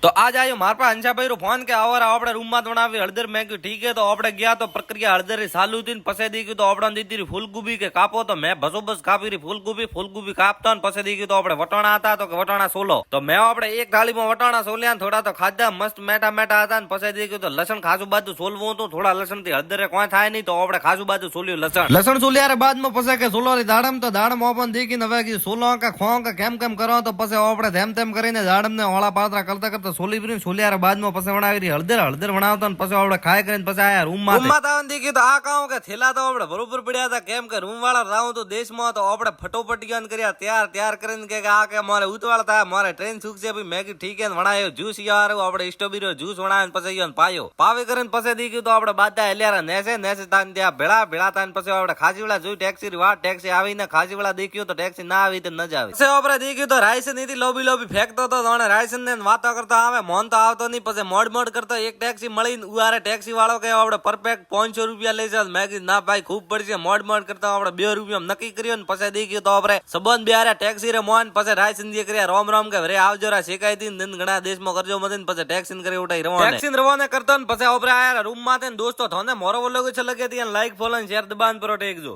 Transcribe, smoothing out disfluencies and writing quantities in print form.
तो आज आयो मार पास अंशा भाई रो फोन के आवर आपड़े रूम में बनावी हळदर मैं की ठीक है तो आपड़े गया तो प्रक्रिया हळदर री चालू थी पसे दी की तो आपड़ा दीदी री फूलगोभी के कापो तो मैं बसोबस कापी री फूलगोभी कापता ने पसे दी की तो आपड़े वटाणा था तो वटाणा सोलो तो मैं आपड़े एक थाली में वटाणा सोलिया थोड़ा तो खाधा मस्त मेटा मेटा था ने पसे दी की तो लसण खासू बाजू सोलवो तो थोड़ा लसण थी हळदर रे कोई थाय नहीं तो आपड़े खासू बाजू सोलियो लसण सोलिया रे बाद में पसे के सोलो री दाड़म तो दाड़म ओपन दी की नवे की सोलो का खो का केम केम करो तो पसे आपड़े धेम धेम करीने दाड़म ने ओळा पातरा करता करता सोली भी सोलिया बाद में पसे बनावी री हळदर बनावता पसे आपड़े खाय કરીને पसे आया रूम में तावन दी की तो आ कहूं के थेला तो आपड़े बरोबर पड्या था केम के रूम वाला राहू तो देश में तो आपड़े फटोफटियान करया तैयार કરીને के आ के मारे उतवाळ था मारे ट्रेन छूक से भी मैगी ठीक है बनायो जूस यार आपड़े स्ट्रॉबेरी रो जूस बनावे पसे योन पायो पावे કરીને पसे दी की तो आपड़े बादा हेल्यारा नेसे तान त्या भेड़ा तान पसे आपड़े खाजीवाला जोई टैक्सी री वाट टैक्सी आवी ने खाजीवाला देखियो तो टैक्सी ना आवी तो न जावे पसे आपड़े दी की तो राइस नीति लोबी फेंकतो तो ओने राइस ने वातो करता आवे मोन तो आवतो नहीं पसे मोड करता एक टैक्सी मળી ઉઆરે टैक्सी वाળો કે આપણે પરફેક્ટ 500 રૂપિયા લઈ ચાલ મેં કીધું ના ભાઈ ખૂબ પડશે મોડ કરતા આપણે 2 રૂપિયા નક્કી કર્યો ને પછી દી ગયો તો આપણે સંબંધ બિહારે ટેક્સી રે મોન પછી રાય સિંધી કર્યા રોમ કે રે આવજો રા શેકાઈ દી દિન ઘણા દેશમાં કરજો મદન પછી ટેક્સી કરી ઉઠાઈ રવાને કરતો ને પછી આપણે આયા રૂમ માં ને દોસ્તો થોને મોરો બોલો છે લગે દી લાઈક ફોલો શેર દબાન પર ટેકજો